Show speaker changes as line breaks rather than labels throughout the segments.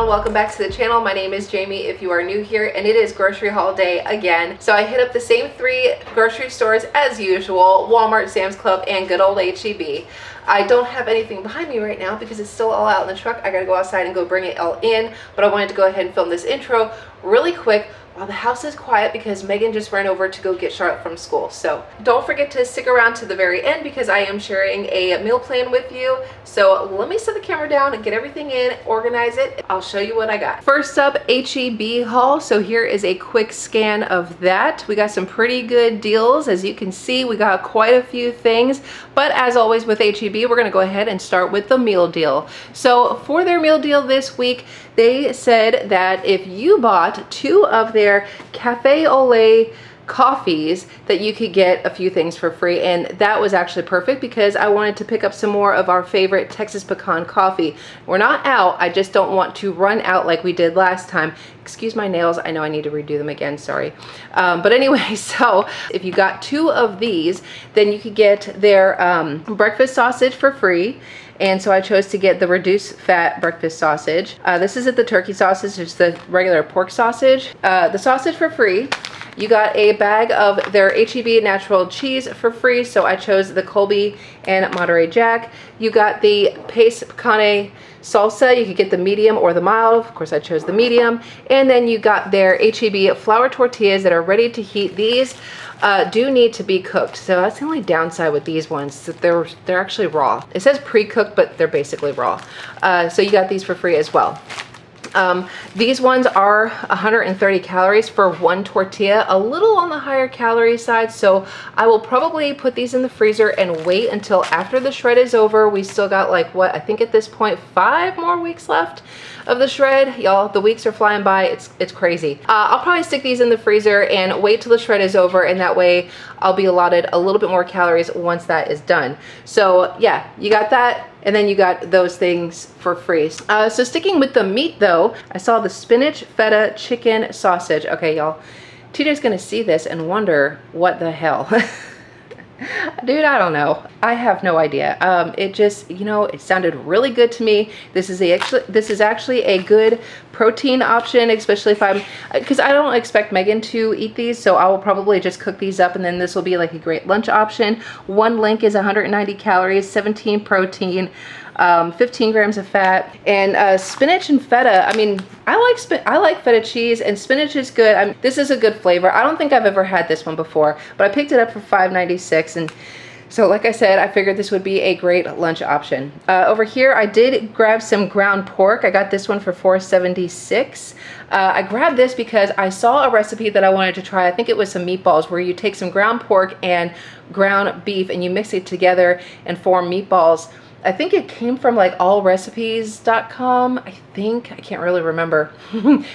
on? Welcome back to the channel. My name is Jamie if you are new here, and it is grocery haul day again. So I hit up the same three grocery stores as usual: Walmart, Sam's Club, and good old H-E-B. I don't have anything behind me right now because it's still all out in the truck. I gotta go outside and go bring it all in, but I wanted to go ahead and film this intro really quick while the house is quiet because Megan just ran over to go get Charlotte from school. So don't forget to stick around to the very end because I am sharing a meal plan with you. So let me set the camera down and get everything in, organize it. I'll show you what I got. First up, H-E-B haul. So here is a quick scan of that. We got some pretty good deals. As you can see, we got quite a few things, but as always with H-E-B, we're gonna go ahead and start with the meal deal. So for their meal deal this week, they said that if you bought 2 of their cafe au lait coffees that you could get a few things for free, and that was actually perfect because I wanted to pick up some more of our favorite Texas pecan coffee. We're not out, I just don't want to run out like we did last time. Excuse my nails, I know I need to redo them again, sorry. But anyway, so if you got 2 of these, then you could get their breakfast sausage for free. And so I chose to get the reduced fat breakfast sausage. This isn't the turkey sausage, it's the regular pork sausage. The sausage for free. You got a bag of their H-E-B natural cheese for free, so I chose the Colby and Monterey Jack. You got the paste picante salsa. You could get the medium or the mild. Of course, I chose the medium. And then you got their H-E-B flour tortillas that are ready to heat. These do need to be cooked, so that's the only downside with these ones, that they're actually raw. It says pre-cooked, but they're basically raw. So you got these for free as well. These ones are 130 calories for 1 tortilla, a little on the higher calorie side, so I will probably put these in the freezer and wait until after the shred is over. We still got like, what, I think at this point 5 more weeks left of the shred. Y'all, the weeks are flying by. It's crazy. I'll probably stick these in the freezer and wait till the shred is over, and that way I'll be allotted a little bit more calories once that is done. So yeah, you got that, and then you got those things for free. So sticking with the meat though, I saw the spinach feta chicken sausage. Okay, y'all, TJ's gonna see this and wonder what the hell. Dude, I don't know. I have no idea. It just, you know, it sounded really good to me. This is actually a good protein option, especially if because I don't expect Megan to eat these, so I will probably just cook these up, and then this will be like a great lunch option. 1 link is 190 calories, 17 protein, 15 grams of fat, and spinach and feta. I mean, I like feta cheese, and spinach is good. This is a good flavor. I don't think I've ever had this one before, but I picked it up for $5.96, and so like I said, I figured this would be a great lunch option. Over here, I did grab some ground pork. I got this one for $4.76. I grabbed this because I saw a recipe that I wanted to try. I think it was some meatballs where you take some ground pork and ground beef and you mix it together and form meatballs. I think it came from like allrecipes.com. I can't really remember.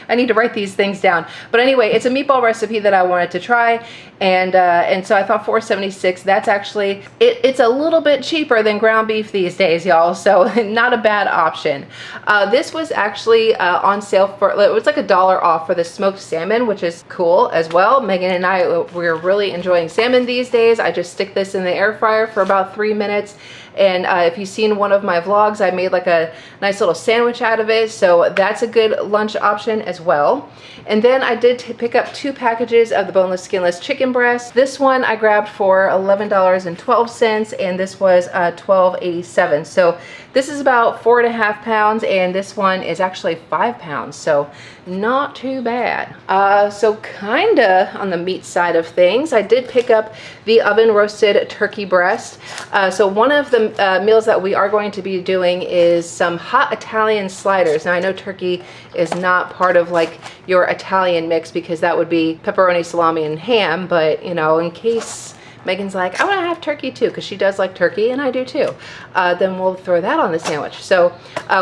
I need to write these things down. But anyway, it's a meatball recipe that I wanted to try, and so I thought $4.76. That's actually it's a little bit cheaper than ground beef these days, y'all. So not a bad option. This was actually on sale for, it was like $1 off for the smoked salmon, which is cool as well. Megan and I, we're really enjoying salmon these days. I just stick this in the air fryer for about 3 minutes. And if you've seen one of my vlogs, I made like a nice little sandwich out of it. So that's a good lunch option as well. And then I did pick up 2 packages of the boneless, skinless chicken breast. This one I grabbed for $11.12, and this was $12.87. So this is about 4.5 pounds, and this one is actually 5 pounds. So not too bad. So kinda on the meat side of things, I did pick up the oven roasted turkey breast. So one of the meals that we are going to be doing is some hot Italian sliders. Now I know turkey is not part of like your Italian mix because that would be pepperoni, salami, and ham, but you know, in case Megan's like, I want to have turkey too, because she does like turkey and I do too, then we'll throw that on the sandwich. So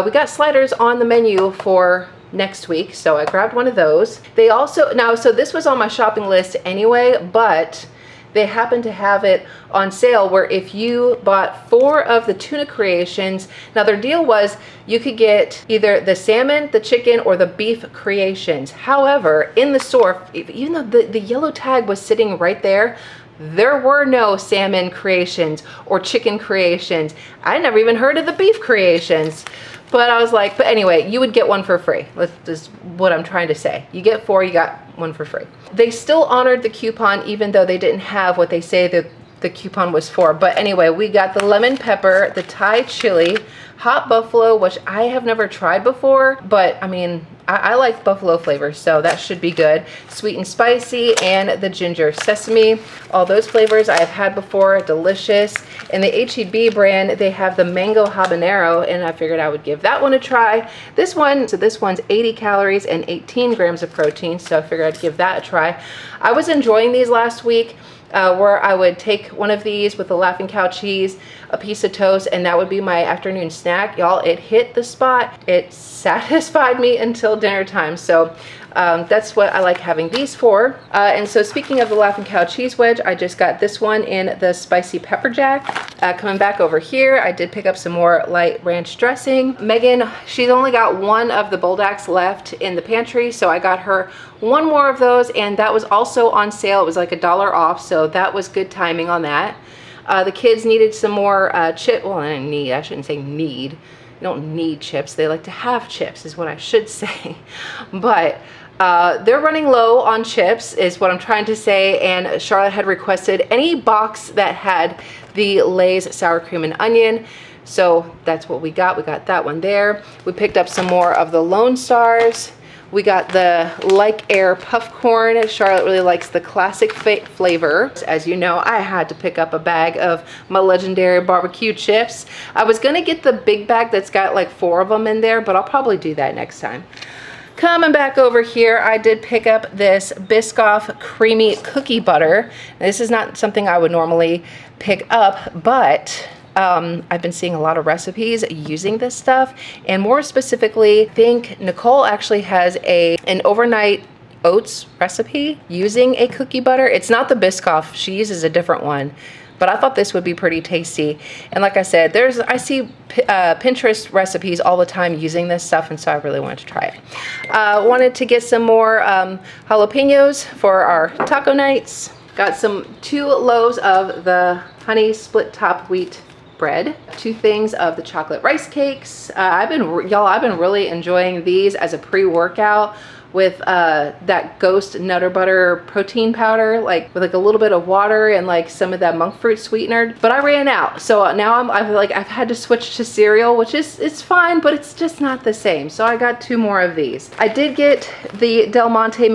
we got sliders on the menu for next week, so I grabbed one of those. They also, so this was on my shopping list anyway, but they happen to have it on sale where if you bought 4 of the tuna creations, now their deal was you could get either the salmon, the chicken, or the beef creations. However, in the store, even though the yellow tag was sitting right there, there were no salmon creations or chicken creations. I never even heard of the beef creations. But I was like, but anyway, you would get one for free. That's just what I'm trying to say. You get 4, you got one for free. They still honored the coupon even though they didn't have what they say that the coupon was for. But anyway, we got the lemon pepper, the Thai chili, hot buffalo, which I have never tried before, but I mean, I like buffalo flavors, so that should be good. Sweet and spicy, and the ginger sesame. All those flavors I have had before, delicious. In the H-E-B brand, they have the mango habanero, and I figured I would give that one a try. This one, so this one's 80 calories and 18 grams of protein, so I figured I'd give that a try. I was enjoying these last week. Where I would take one of these with the Laughing Cow cheese, a piece of toast, and that would be my afternoon snack. Y'all, it hit the spot. It satisfied me until dinner time. So that's what I like having these for. And so speaking of the Laughing Cow cheese wedge, I just got this one in the spicy pepper jack. Coming back over here, I did pick up some more light ranch dressing. Megan, she's only got one of the Bulldax left in the pantry, so I got her one more of those, and that was also on sale. It was like $1 off, so that was good timing on that. The kids needed some more chip. Well, I shouldn't say need. You don't need chips. They like to have chips is what I should say. But they're running low on chips is what I'm trying to say, and Charlotte had requested any box that had the Lay's sour cream and onion. So that's what we got. We got that one there. We picked up some more of the Lone Stars. We got the Like Air puff corn. Charlotte really likes the classic flavor. As you know, I had to pick up a bag of my legendary barbecue chips. I was gonna get the big bag that's got like 4 of them in there, but I'll probably do that next time. Coming back over here, I did pick up this Biscoff creamy cookie butter. This is not something I would normally pick up, but I've been seeing a lot of recipes using this stuff, and more specifically, I think Nicole actually has an overnight oats recipe using a cookie butter. It's not the Biscoff, she uses a different one, but I thought this would be pretty tasty. And like I said, I see Pinterest recipes all the time using this stuff, and so I really wanted to try it. Wanted to get some more jalapenos for our taco nights. Got 2 loaves of the honey split top wheat bread, 2 things of the chocolate rice cakes. I've been really enjoying these as a pre-workout with that Ghost Nutter Butter protein powder, like with like a little bit of water and like some of that monk fruit sweetener. But I ran out, so now I've had to switch to cereal, which it's fine, but it's just not the same. So I got 2 more of these. I did get the Del Monte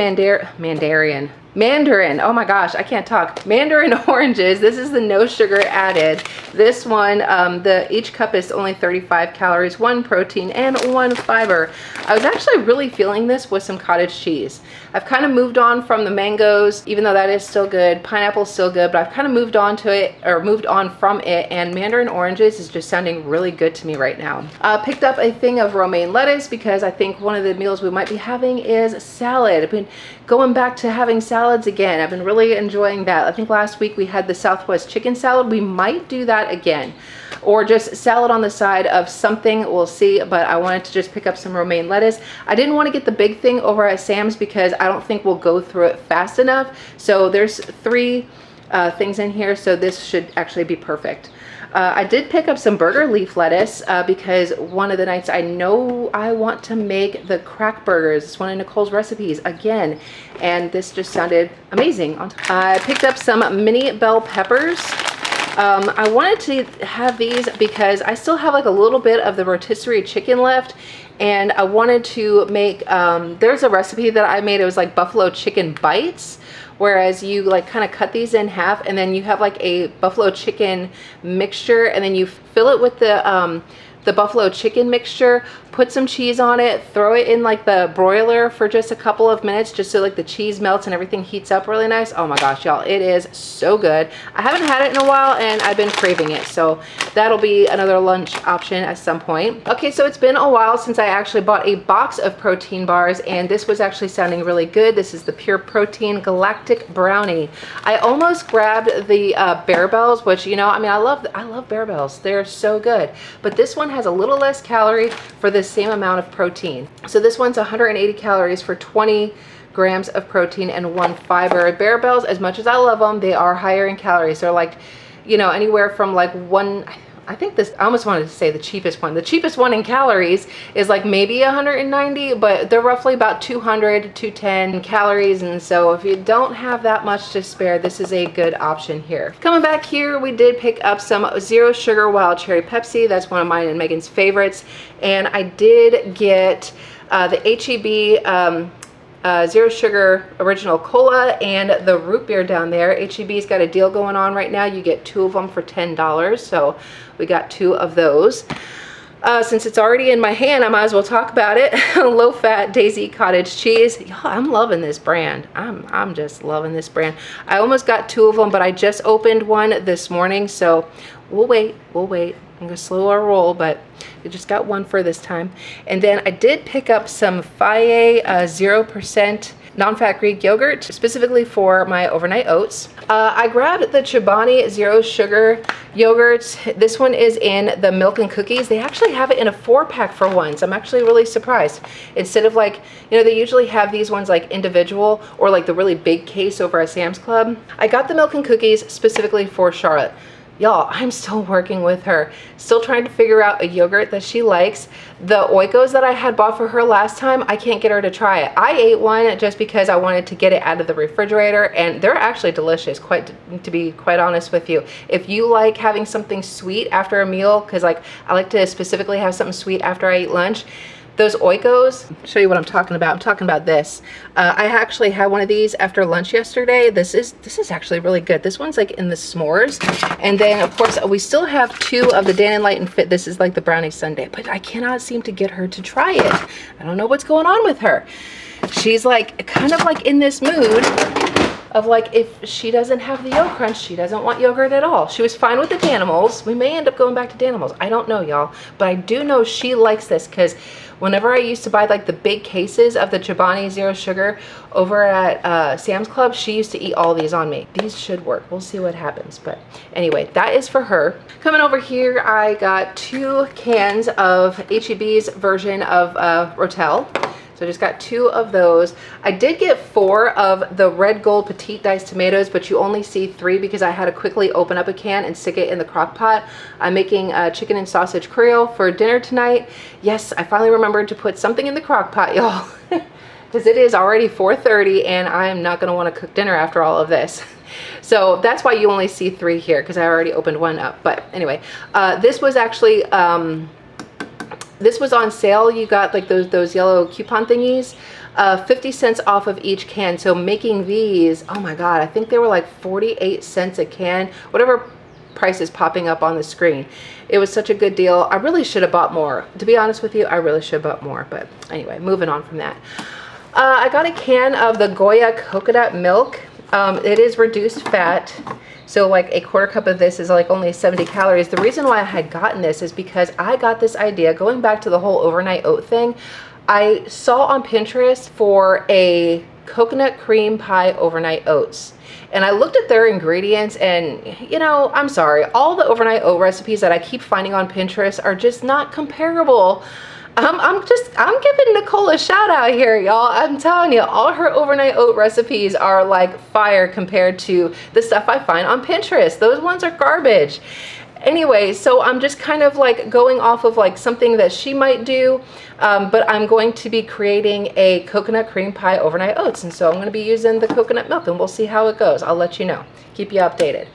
Mandarin, oh my gosh, I can't talk. Mandarin oranges. This is the no sugar added. This one, each cup is only 35 calories, 1 protein and 1 fiber. I was actually really feeling this with some cottage cheese. I've kind of moved on from the mangoes, even though that is still good. Pineapple's still good, but I've kind of moved on from it, and mandarin oranges is just sounding really good to me right now. Picked up a thing of romaine lettuce because I think one of the meals we might be having is salad. I've been going back to having salads again. I've been really enjoying that. I think last week we had the Southwest chicken salad. We might do that again, or just salad on the side of something. We'll see, but I wanted to just pick up some romaine lettuce. I didn't want to get the big thing over at Sam's because I don't think we'll go through it fast enough. So there's 3 things in here, so this should actually be perfect. I did pick up some burger leaf lettuce because one of the nights I know I want to make the crack burgers. It's one of Nicole's recipes again, and this just sounded amazing. I picked up some mini bell peppers. I wanted to have these because I still have like a little bit of the rotisserie chicken left, and I wanted to make, there's a recipe that I made. It was like buffalo chicken bites, whereas you like kind of cut these in half, and then you have like a buffalo chicken mixture, and then you fill it with the buffalo chicken mixture, put some cheese on it, throw it in like the broiler for just a couple of minutes, just so like the cheese melts and everything heats up really nice. Oh my gosh, y'all, it is so good. I haven't had it in a while and I've been craving it, so that'll be another lunch option at some point. Okay, so it's been a while since I actually bought a box of protein bars, and this was actually sounding really good. This is the Pure Protein Galactic Brownie. I almost grabbed the Bear Bells, which, you know, I mean, I love Bear Bells. They're so good, but this one has a little less calorie for the same amount of protein. So this one's 180 calories for 20 grams of protein and 1 fiber. Bear Bells, as much as I love them, they are higher in calories. They're like, you know, anywhere from like I think this, I almost wanted to say the cheapest one. The cheapest one in calories is like maybe 190, but they're roughly about 200, 210 calories. And so if you don't have that much to spare, this is a good option here. Coming back here, we did pick up some zero sugar wild cherry Pepsi. That's one of mine and Megan's favorites. And I did get the HEB zero sugar original cola and the root beer down there. HEB's got a deal going on right now. You get 2 of them for $10. So we got 2 of those. Since it's already in my hand, I might as well talk about it. Low fat Daisy cottage cheese. Y'all, I'm loving this brand. I'm just loving this brand. I almost got 2 of them, but I just opened one this morning. So we'll wait. I'm gonna slow our roll, but we just got one for this time. And then I did pick up some Faye 0% non-fat Greek yogurt, specifically for my overnight oats. I grabbed the Chobani zero sugar yogurt. This one is in the milk and cookies. They actually have it in a 4-pack for once. I'm actually really surprised. Instead of like, you know, they usually have these ones like individual or like the really big case over at Sam's Club. I got the milk and cookies specifically for Charlotte. Y'all, I'm still working with her, still trying to figure out a yogurt that she likes. The Oikos that I had bought for her last time, I can't get her to try it. I ate one just because I wanted to get it out of the refrigerator, and they're actually delicious, to be quite honest with you. If you like having something sweet after a meal, because like I like to specifically have something sweet after I eat lunch, those Oikos, show you what I'm talking about. I'm talking about this. I actually had one of these after lunch yesterday. This is actually really good. This one's like in the s'mores. And then of course we still have 2 of the Dan & Light and Fit. This is like the brownie sundae, but I cannot seem to get her to try it. I don't know what's going on with her. She's like kind of like in this mood of like, if she doesn't have the yogurt crunch, she doesn't want yogurt at all. She was fine with the Danimals. We may end up going back to Danimals. I don't know, y'all, but I do know she likes this because whenever I used to buy like the big cases of the Chobani zero sugar over at Sam's Club, she used to eat all these on me. These should work. We'll see what happens. But anyway, that is for her. Coming over here, I got 2 cans of HEB's version of Rotel. So I just got 2 of those. I did get 4 of the red gold petite diced tomatoes, but you only see 3 because I had to quickly open up a can and stick it in the crock pot. I'm making chicken and sausage creole for dinner tonight. Yes, I finally remembered to put something in the crock pot, y'all, because it is already 4:30 and I'm not gonna wanna cook dinner after all of this. So that's why you only see 3 here, because I already opened one up. But anyway, this was actually, this was on sale. You got like those yellow coupon thingies, 50 cents off of each can. So making these, oh my God, I think they were like 48 cents a can, whatever price is popping up on the screen. It was such a good deal. I really should have bought more. To be honest with you, I really should have bought more. But anyway, moving on from that. I got a can of the Goya coconut milk. It is reduced fat. So like a 1/4 cup of this is like only 70 calories. The reason why I had gotten this is because I got this idea, going back to the whole overnight oat thing. I saw on Pinterest for a coconut cream pie overnight oats. And I looked at their ingredients and, you know, I'm sorry, all the overnight oat recipes that I keep finding on Pinterest are just not comparable. I'm giving Nicole a shout out here, y'all. I'm telling you, all her overnight oat recipes are like fire compared to the stuff I find on Pinterest. Those ones are garbage. Anyway, so I'm just kind of like going off of like something that she might do, but I'm going to be creating a coconut cream pie overnight oats. And so I'm going to be using the coconut milk and we'll see how it goes. I'll let you know, keep you updated.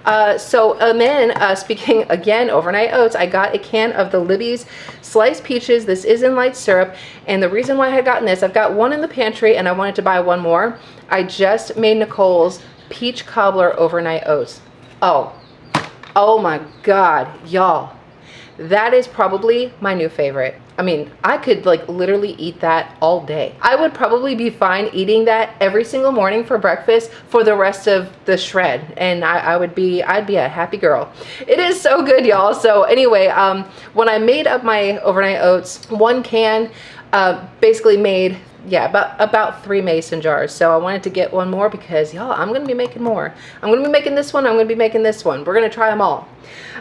And then speaking again, overnight oats, I got a can of the Libby's sliced peaches. This is in light syrup. And the reason why I had gotten this, I've got one in the pantry and I wanted to buy one more. I just made Nicole's peach cobbler overnight oats. Oh my God, y'all, that is probably my new favorite. I mean, I could like literally eat that all day. I would probably be fine eating that every single morning for breakfast for the rest of the shred. And I'd be a happy girl. It is so good, y'all. So anyway, when I made up my overnight oats, 1 can basically made, yeah, about 3 mason jars. So I wanted to get one more because, y'all, I'm going to be making more. I'm going to be making this one. I'm going to be making this one. We're going to try them all.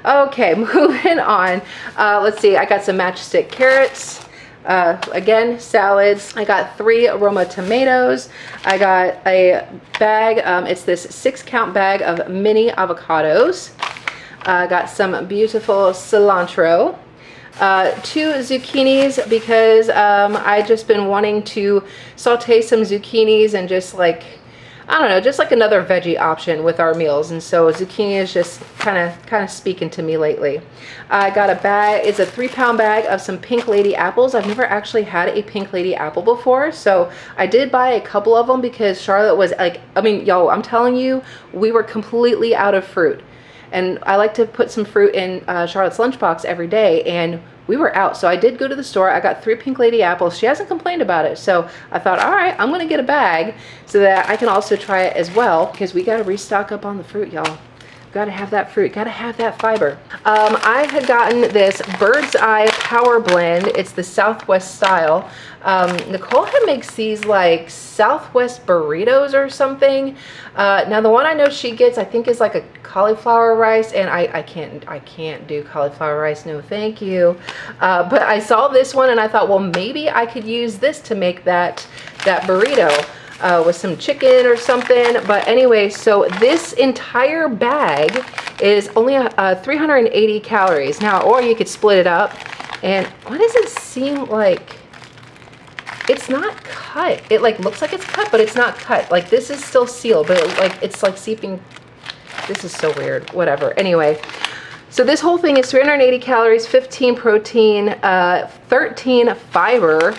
Okay, moving on. Let's see. I got some matchstick carrots. Again, salads. I got 3 Roma tomatoes. I got a bag. It's this 6-count bag of mini avocados. Got some beautiful cilantro. 2 zucchinis because I just been wanting to saute some zucchinis and just like, I don't know, just like another veggie option with our meals. And so zucchini is just kind of speaking to me lately. I got a bag, it's a 3-pound bag of some Pink Lady apples. I've never actually had a Pink Lady apple before. So I did buy a couple of them because Charlotte was like, I mean, yo, I'm telling you, we were completely out of fruit. And I like to put some fruit in Charlotte's lunchbox every day, and we were out. So I did go to the store. I got 3 Pink Lady apples. She hasn't complained about it. So I thought, all right, I'm going to get a bag so that I can also try it as well, because we got to restock up on the fruit, y'all. Got to have that fruit. Got to have that fiber. I had gotten this Bird's Eye Power Blend. It's the Southwest style. Nicole had makes these like Southwest burritos or something. Now the one I know she gets, I think, is like a cauliflower rice, and I can't do cauliflower rice, no thank you. But I saw this one and I thought, well, maybe I could use this to make that burrito with some chicken or something. But anyway, so this entire bag is only 380 calories now, or you could split it up. And what does it seem like? It's not cut. It like looks like it's cut, but it's not cut. Like this is still sealed, but it's like seeping. This is so weird. Whatever. Anyway, so this whole thing is 380 calories, 15 protein, 13 fiber.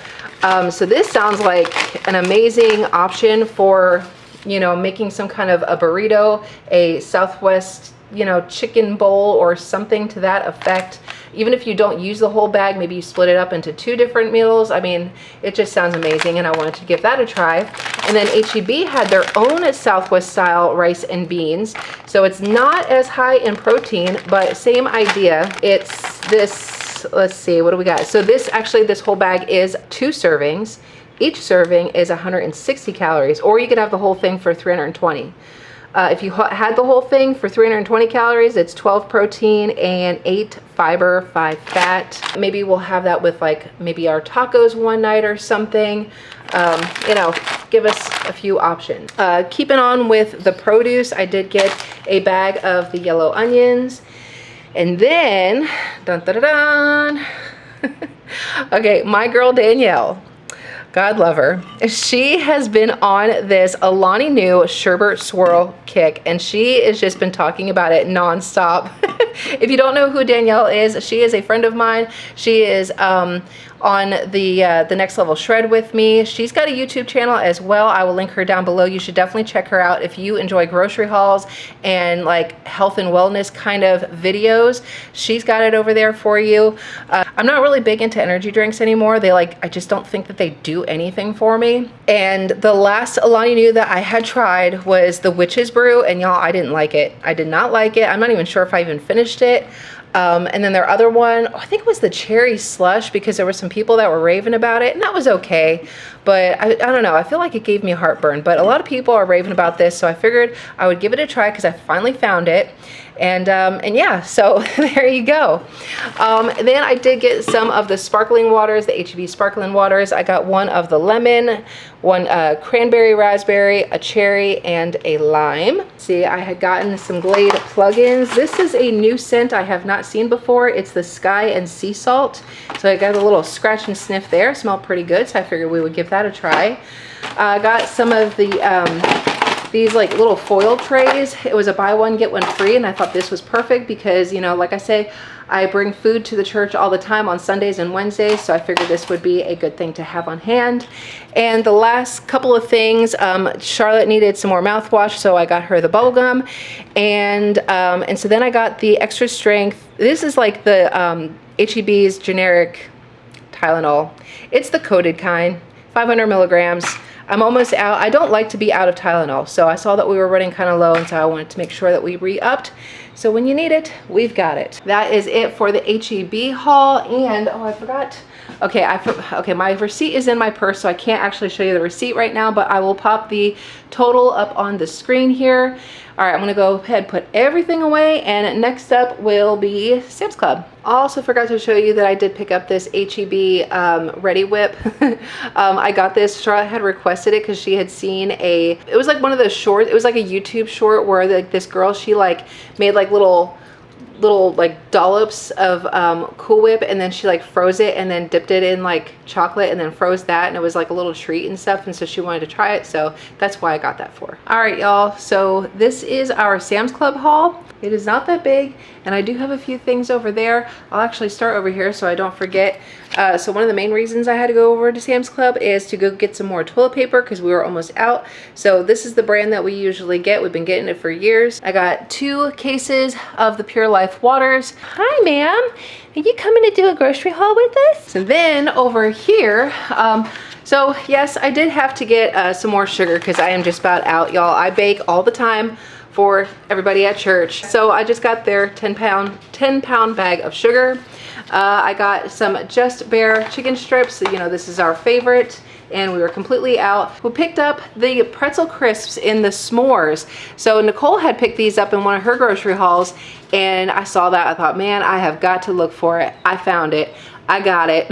So this sounds like an amazing option for, you know, making some kind of a burrito, a Southwest, you know, chicken bowl or something to that effect. Even if you don't use the whole bag, maybe you split it up into 2 different meals. I mean, it just sounds amazing, and I wanted to give that a try. And then HEB had their own Southwest style rice and beans. So it's not as high in protein, but same idea. It's this, let's see, what do we got? So this whole bag is 2 servings. Each serving is 160 calories, or you could have the whole thing for 320. If you had the whole thing for 320 calories, it's 12 protein and 8 fiber, 5 fat. Maybe we'll have that with like maybe our tacos one night or something. You know, give us a few options. Keeping on with the produce, I did get a bag of the yellow onions. And then, dun dun dun dun. Okay, my girl Danielle. God love her. She has been on this Alani Nu sherbet swirl kick, and she has just been talking about it nonstop. If you don't know who Danielle is, she is a friend of mine. She is on the Next Level Shred with me. She's got a YouTube channel as well. I will link her down below. You should definitely check her out if you enjoy grocery hauls and like health and wellness kind of videos. She's got it over there for you. I'm not really big into energy drinks anymore. I just don't think that they do anything for me. And the last Alani Nu that I had tried was the Witch's Brew, and y'all, I didn't like it. I did not like it. I'm not even sure if I even finished it. And then their other one, I think it was the cherry slush, because there were some people that were raving about it, and that was okay. But I don't know, I feel like it gave me heartburn. But a lot of people are raving about this, so I figured I would give it a try because I finally found it. And yeah, so there you go. Then I did get some of the sparkling waters, the HEB sparkling waters. I got one of the lemon, one cranberry raspberry, a cherry, and a lime. See, I had gotten some Glade plugins. This is a new scent I have not seen before. It's the Sky and Sea Salt. So I got a little scratch and sniff there. Smelled pretty good, so I figured we would give that a try. I got some of the these like little foil trays. It was a buy one get one free, and I thought this was perfect because, you know, like I say, I bring food to the church all the time on Sundays and Wednesdays, so I figured this would be a good thing to have on hand. And the last couple of things, Charlotte needed some more mouthwash, so I got her the bubble gum, and so then I got the extra strength. This is like the HEB's generic Tylenol. It's the coated kind, 500 milligrams. I'm almost out. I don't like to be out of Tylenol, so I saw that we were running kind of low, and so I wanted to make sure that we re-upped. So when you need it, we've got it. That is it for the HEB haul. And oh, I forgot. Okay, okay, my receipt is in my purse, so I can't actually show you the receipt right now, but I will pop the total up on the screen here. All right, I'm gonna go ahead and put everything away, and next up will be Sam's Club. Also forgot to show you that I did pick up this HEB Ready Whip. I got this, Charlotte had requested it because she had seen it was like one of those shorts, it was like a YouTube short where like this girl, she like made like little little like dollops of Cool Whip, and then she like froze it and then dipped it in like chocolate and then froze that, and it was like a little treat and stuff, and so she wanted to try it, so that's why I got that for her. All right, y'all, so this is our Sam's Club haul. It is not that big, and I do have a few things over there. I'll actually start over here so I don't forget. So one of the main reasons I had to go over to Sam's Club is to go get some more toilet paper because we were almost out. So this is the brand that we usually get. We've been getting it for years. I got 2 cases of the Pure Life waters. Hi, ma'am. Are you coming to do a grocery haul with us? And then over here, so yes, I did have to get some more sugar because I am just about out, y'all. I bake all the time for everybody at church. So I just got their 10 pound bag of sugar. I got some Just Bare chicken strips. So, you know, this is our favorite, and we were completely out. We picked up the pretzel crisps in the s'mores. So Nicole had picked these up in one of her grocery hauls, and I saw that. I thought, man, I have got to look for it. I found it. I got it.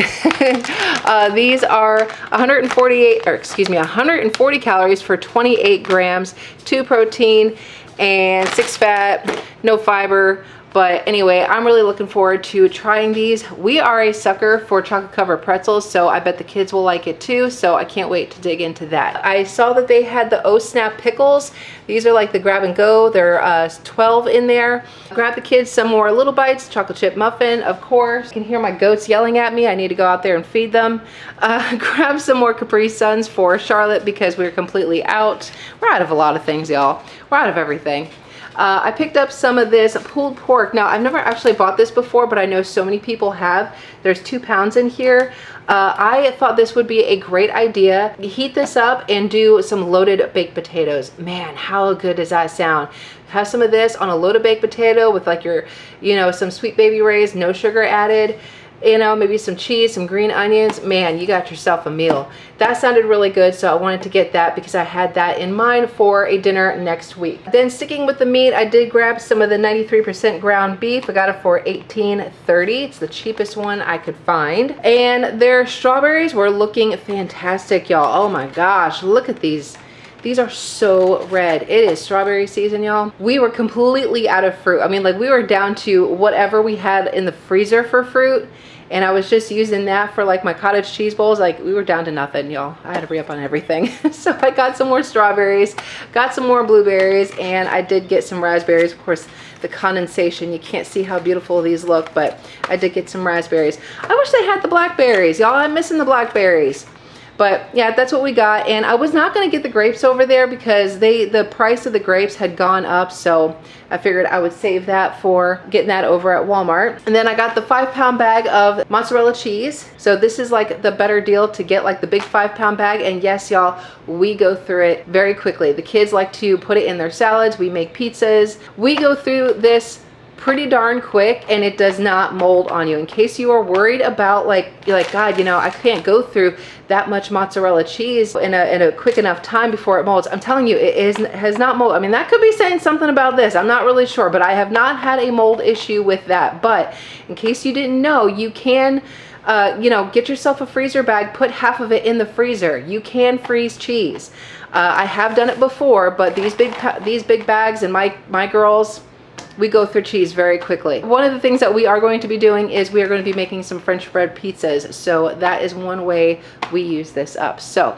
These are 140 calories for 28 grams, 2 protein and 6 fat, no fiber. But anyway, I'm really looking forward to trying these. We are a sucker for chocolate covered pretzels, so I bet the kids will like it too. So I can't wait to dig into that. I saw that they had the Oh Snap pickles. These are like the grab and go. There are 12 in there. Grab the kids some more Little Bites, chocolate chip muffin, of course. You can hear my goats yelling at me. I need to go out there and feed them. Grab some more Capri Suns for Charlotte because we're completely out. We're out of a lot of things, y'all. We're out of everything. I picked up some of this pulled pork. Now, I've never actually bought this before, but I know so many people have. There's 2 pounds in here. I thought this would be a great idea. Heat this up and do some loaded baked potatoes. Man, how good does that sound? Have some of this on a loaded baked potato with like your, you know, some Sweet Baby Ray's, no sugar added. You know, maybe some cheese, some green onions. Man, you got yourself a meal. That sounded really good, so I wanted to get that because I had that in mind for a dinner next week. Then sticking with the meat, I did grab some of the 93% ground beef. I got it for $18.30. It's the cheapest one I could find. And their strawberries were looking fantastic, y'all. Oh my gosh, look at these. These are so red. It is strawberry season, y'all. We were completely out of fruit. I mean, like, we were down to whatever we had in the freezer for fruit, and I was just using that for like my cottage cheese bowls. Like, we were down to nothing, y'all. I had to re-up on everything. So I got some more strawberries, got some more blueberries, and I did get some raspberries. Of course, the condensation, you can't see how beautiful these look, but I did get some raspberries. I wish they had the blackberries, y'all. I'm missing the blackberries. But yeah, that's what we got. And I was not going to get the grapes over there because the price of the grapes had gone up. So I figured I would save that for getting that over at Walmart. And then I got the 5 pound bag of mozzarella cheese. So this is like the better deal to get like the big 5 pound bag. And yes, y'all, we go through it very quickly. The kids like to put it in their salads. We make pizzas. We go through this pretty darn quick, and it does not mold on you. In case you are worried about like, you're like, God, you know, I can't go through that much mozzarella cheese in a quick enough time before it molds. I'm telling you, has not molded. I mean, that could be saying something about this. I'm not really sure, but I have not had a mold issue with that. But in case you didn't know, you can you know, get yourself a freezer bag, put half of it in the freezer. You can freeze cheese. I have done it before, but these big bags, and my girls, we go through cheese very quickly. One of the things that we are going to be doing is we are going to be making some French bread pizzas. So that is one way we use this up. So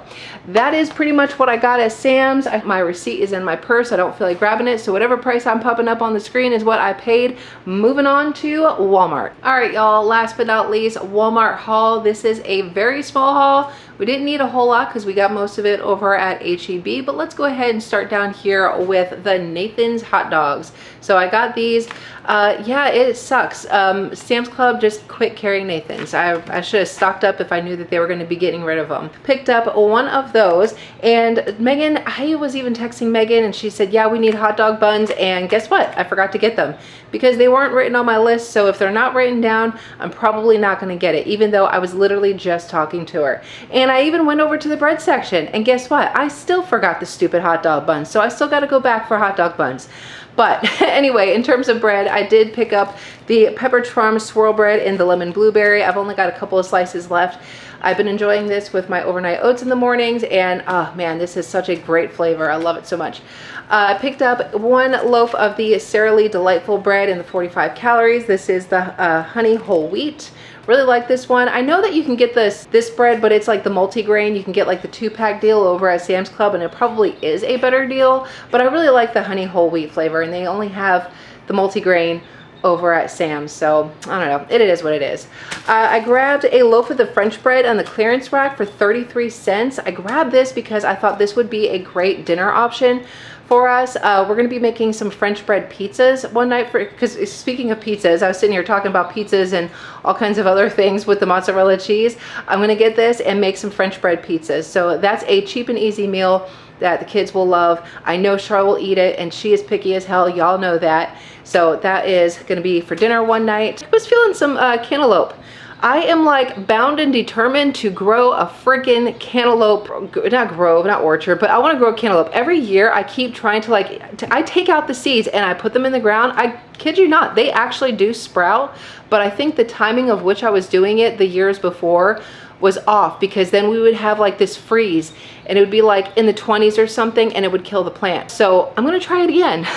that is pretty much what I got at Sam's. My receipt is in my purse. I don't feel like grabbing it. So whatever price I'm popping up on the screen is what I paid. Moving on to Walmart. All right, y'all, last but not least, Walmart haul. This is a very small haul. We didn't need a whole lot because we got most of it over at H-E-B, but let's go ahead and start down here with the Nathan's hot dogs. So I got these. Yeah, it sucks. Sam's Club just quit carrying Nathan's. I should have stocked up if I knew that they were going to be getting rid of them. Picked up one of those, and Megan, I was even texting Megan, and she said, yeah, we need hot dog buns, and guess what? I forgot to get them because they weren't written on my list, so if they're not written down, I'm probably not going to get it, even though I was literally just talking to her. And I even went over to the bread section, and guess what? I still forgot the stupid hot dog buns, so I still got to go back for hot dog buns. But anyway, in terms of bread, I did pick up the Pepperidge Farm swirl bread in the lemon blueberry. I've only got a couple of slices left. I've been enjoying this with my overnight oats in the mornings, and oh man, this is such a great flavor. I love it so much. I picked up 1 loaf of the Sara Lee Delightful bread in the 45 calories. This is the honey whole wheat. Really like this one. I know that you can get this bread, but it's like the multi-grain. You can get like the 2-pack deal over at Sam's Club, and it probably is a better deal, but I really like the honey whole wheat flavor, and they only have the multi-grain over at Sam's, so I don't know, it is what it is. I grabbed a loaf of the French bread on the clearance rack for 33 cents. I grabbed this because I thought this would be a great dinner option for us. We're going to be making some French bread pizzas one night, because speaking of pizzas, I was sitting here talking about pizzas and all kinds of other things with the mozzarella cheese. I'm going to get this and make some French bread pizzas. So that's a cheap and easy meal that the kids will love. I know Char will eat it, and she is picky as hell. Y'all know that. So that is going to be for dinner one night. I was feeling some cantaloupe. I am like bound and determined to grow a freaking cantaloupe, not grove, not orchard, but I want to grow cantaloupe. Every year I keep trying to I take out the seeds and I put them in the ground. I kid you not, they actually do sprout, but I think the timing of which I was doing it the years before was off, because then we would have like this freeze and it would be like in the 20s or something, and it would kill the plant. So I'm going to try it again.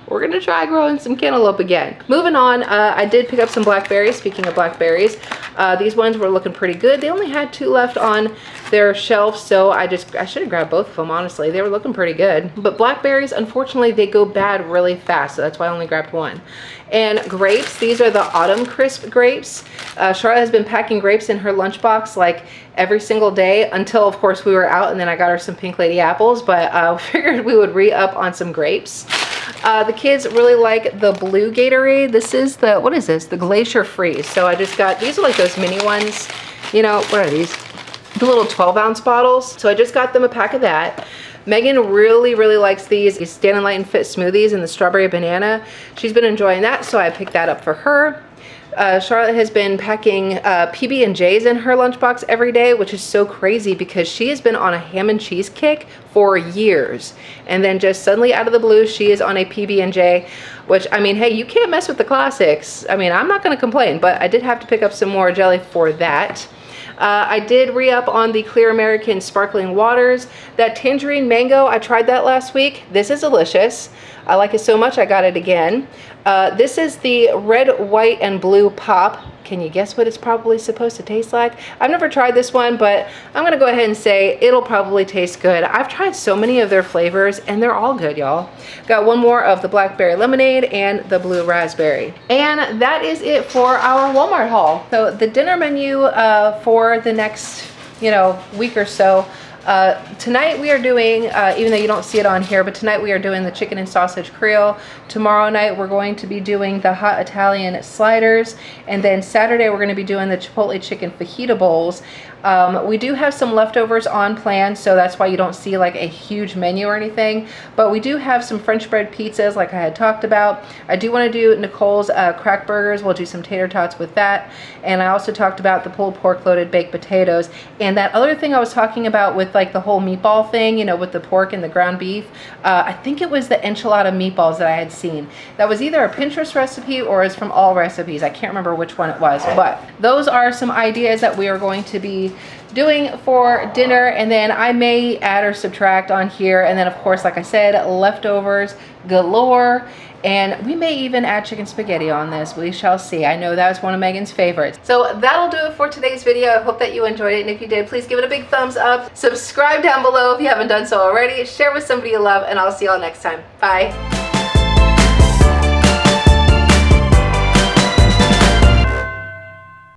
We're gonna try growing some cantaloupe again. Moving on, I did pick up some blackberries. Speaking of blackberries, these ones were looking pretty good. They only had 2 left on their shelf, so I should have grabbed both of them, honestly. They were looking pretty good. But blackberries, unfortunately, they go bad really fast, so that's why I only grabbed 1. And grapes, these are the Autumn Crisp grapes. Charlotte has been packing grapes in her lunchbox like every single day until, of course, we were out, and then I got her some Pink Lady apples, but we figured we would re-up on some grapes. The kids really like the blue Gatorade. This is the, what is this? The Glacier Freeze. So I just got, these are like those mini ones, you know, what are these? The little 12-ounce bottles. So I just got them a pack of that. Megan really likes these Stand and Light and Fit smoothies and the strawberry banana. She's been enjoying that, so I picked that up for her. Charlotte has been packing PB&Js in her lunchbox every day, which is so crazy because she has been on a ham and cheese kick for years. And then just suddenly out of the blue, she is on a PB&J, which, I mean, hey, you can't mess with the classics. I mean, I'm not going to complain, but I did have to pick up some more jelly for that. I did re-up on the Clear American Sparkling Waters. That Tangerine Mango, I tried that last week. This is delicious. I like it so much I got it again. This is the Red, White, and Blue Pop. Can you guess what it's probably supposed to taste like? I've never tried this one, but I'm gonna go ahead and say it'll probably taste good. I've tried so many of their flavors and they're all good, y'all. Got 1 more of the Blackberry Lemonade and the Blue Raspberry. And that is it for our Walmart haul. So the dinner menu for the next, week or so. Tonight we are doing, even though you don't see it on here, but tonight we are doing the chicken and sausage Creole. Tomorrow night we're going to be doing the hot Italian sliders, and then Saturday we're going to be doing the Chipotle chicken fajita bowls. We do have some leftovers on plan, so that's why you don't see like a huge menu or anything, but we do have some French bread pizzas like I had talked about. I do want to do Nicole's crack burgers. We'll do some tater tots with that, and I also talked about the pulled pork loaded baked potatoes, and that other thing I was talking about with like the whole meatball thing, with the pork and the ground beef. I think it was the enchilada meatballs that I had seen. That was either a Pinterest recipe or is from All Recipes. I can't remember which one it was, but those are some ideas that we are going to be doing for dinner, and then I may add or subtract on here, and then of course, like I said, leftovers galore, and we may even add chicken spaghetti on this. We shall see. I know that was one of Megan's favorites. So that'll do it for today's video. I hope that you enjoyed it, and if you did, please give it a big thumbs up. Subscribe down below if you haven't done so already. Share with somebody you love, and I'll see y'all next time. Bye.